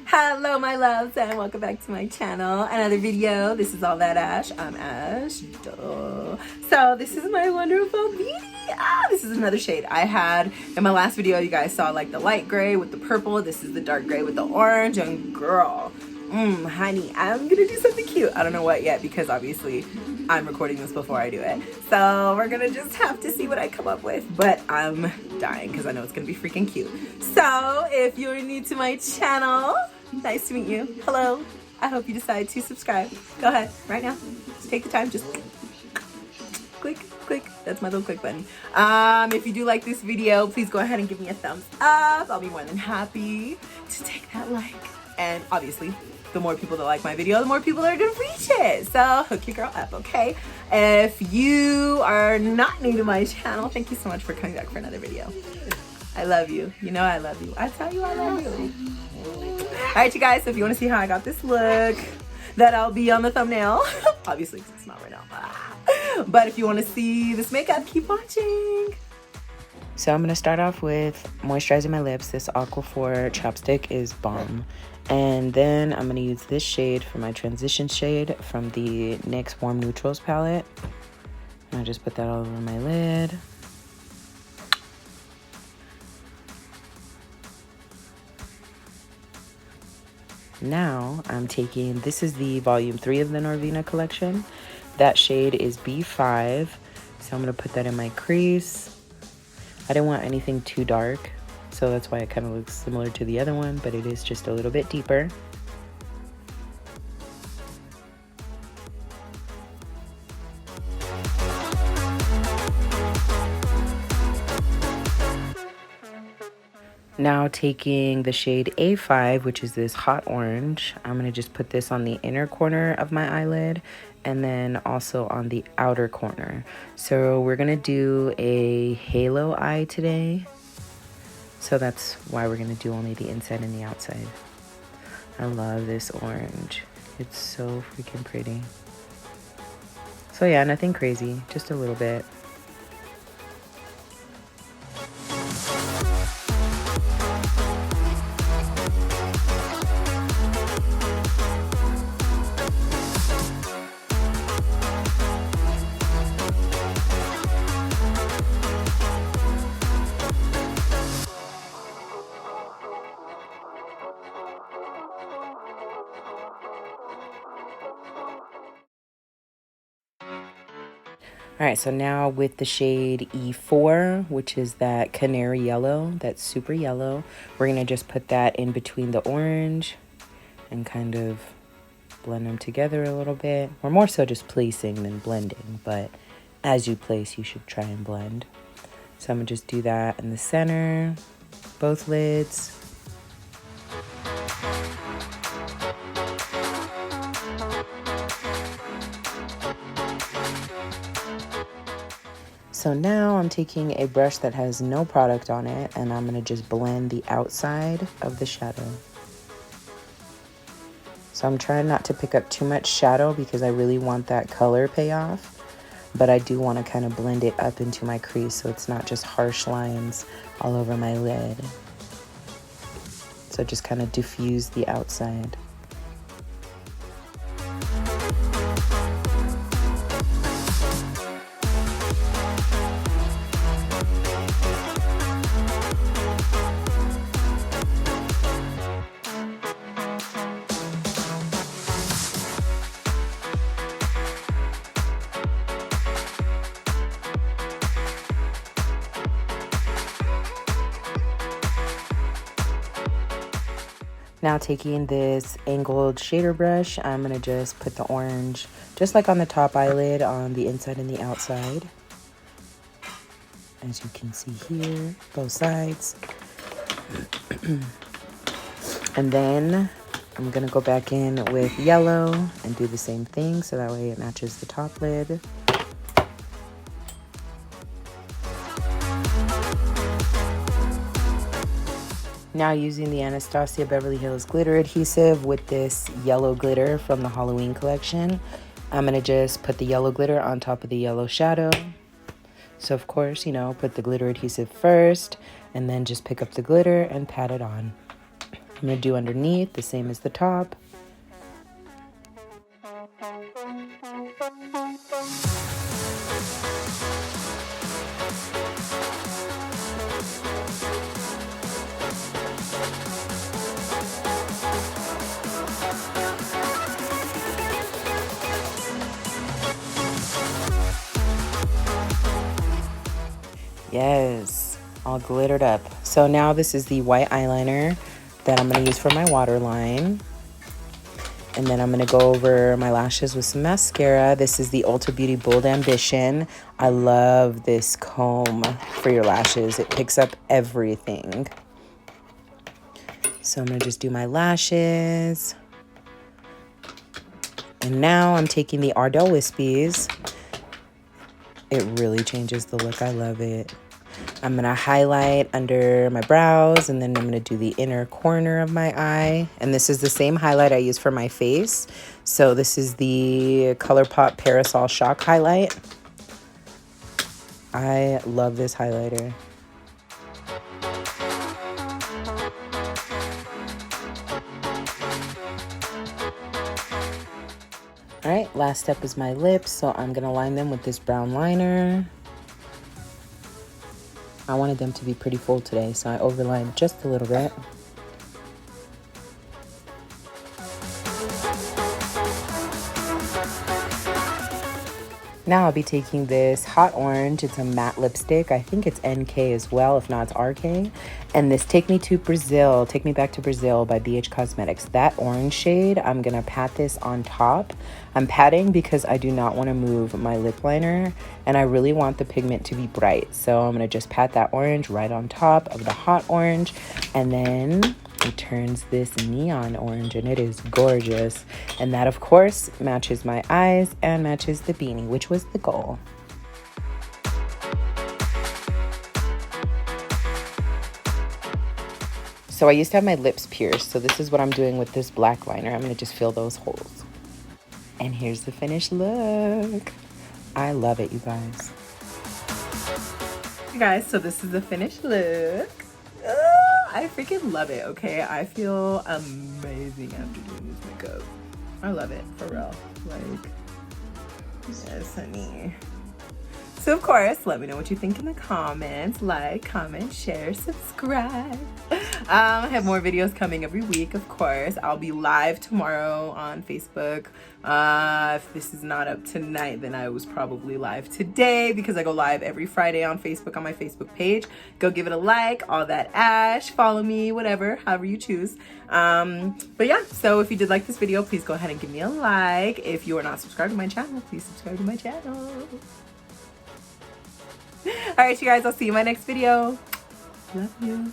Hello my loves and welcome back to my channel. Another video. This is All That Ash. I'm Ash. Duh. So this is my wonderful beauty. This is another shade I had in my last video. You guys saw like the light gray with the purple. This is the dark gray with the orange, and girl, honey, I'm gonna do something cute. I don't know what yet because obviously I'm recording this before I do it. So we're gonna just have to see what I come up with, but I'm dying because I know it's gonna be freaking cute. So if you're new to my channel, nice to meet you. Hello. I hope you decide to subscribe. Go ahead right now. Just take the time. Just click. That's my little click button. If you do like this video, please go ahead and give me a thumbs up. I'll be more than happy to take that like. And obviously, the more people that like my video, the more people are gonna reach it. So hook your girl up, okay? If you are not new to my channel, thank you so much for coming back for another video. I love you. You know I love you. I tell you I love you. Alright, you guys, so if you want to see how I got this look, that'll be on the thumbnail. Obviously, because it's not right now. But if you want to see this makeup, keep watching. So I'm going to start off with moisturizing my lips. This Aquaphor chapstick is bomb. And then I'm going to use this shade for my transition shade from the NYX Warm Neutrals palette. And I just put that all over my lid. Now I'm taking, this is the volume 3 of the NORVINA collection. That shade is B5. So I'm going to put that in my crease. I didn't want anything too dark, so that's why it kind of looks similar to the other one, but it is just a little bit deeper. Now taking the shade A5, which is this hot orange, I'm going to just put this on the inner corner of my eyelid and then also on the outer corner. So we're going to do a halo eye today. So that's why we're going to do only the inside and the outside. I love this orange. It's so freaking pretty. So yeah, nothing crazy, just a little bit. All right, so now with the shade E4, which is that canary yellow, that super yellow, we're gonna just put that in between the orange and kind of blend them together a little bit. Or more so just placing than blending, but as you place, you should try and blend. So I'm gonna just do that in the center, both lids. So now I'm taking a brush that has no product on it and I'm going to just blend the outside of the shadow. So I'm trying not to pick up too much shadow because I really want that color payoff, but I do want to kind of blend it up into my crease so it's not just harsh lines all over my lid. So just kind of diffuse the outside. Now taking this angled shader brush, I'm going to just put the orange, just like on the top eyelid, on the inside and the outside. As you can see here, both sides. And then I'm going to go back in with yellow and do the same thing so that way it matches the top lid. Now using the Anastasia Beverly Hills glitter adhesive with this yellow glitter from the Halloween collection, I'm going to just put the yellow glitter on top of the yellow shadow. So of course, you know, put the glitter adhesive first and then just pick up the glitter and pat it on. I'm going to do underneath, the same as the top. Yes, all glittered up. So now this is the white eyeliner that I'm going to use for my waterline. And then I'm going to go over my lashes with some mascara. This is the Ulta Beauty Bold Ambition. I love this comb for your lashes. It picks up everything. So I'm going to just do my lashes. And now I'm taking the ARDELL Wispies. It really changes the look. I love it. I'm going to highlight under my brows, and then I'm going to do the inner corner of my eye. And this is the same highlight I use for my face. So this is the Colourpop Parasol Shock Highlight. I love this highlighter. All right, last step is my lips. So I'm going to line them with this brown liner. I wanted them to be pretty full today, so I overlined just a little bit. Now I'll be taking this hot orange. It's a matte lipstick. I think it's NK as well, if not it's RK. And this Take Me Back to Brazil by NYX Cosmetics. That orange shade, I'm gonna pat this on top. I'm patting because I do not want to move my lip liner, and I really want the pigment to be bright. So I'm gonna just pat that orange right on top of the hot orange, and then it turns this neon orange, and it is gorgeous. And that, of course, matches my eyes and matches the beanie, which was the goal. So I used to have my lips pierced, so this is what I'm doing with this black liner. I'm gonna just fill those holes. And here's the finished look. I love it, you guys. Hey guys, so this is the finished look. I freaking love it, okay? I feel amazing after doing this makeup. I love it, for real. Like, yes, honey. So, of course, let me know what you think in the comments. Like, comment, share, subscribe. I have more videos coming every week, of course. I'll be live tomorrow on Facebook. If this is not up tonight, then I was probably live today, because I go live every Friday on Facebook, on my Facebook page. Go give it a like, AllThatAsh, follow me, whatever, however you choose. But yeah, so if you did like this video, please go ahead and give me a like. If you are not subscribed to my channel, please subscribe to my channel. All right, you guys, I'll see you in my next video. Love you.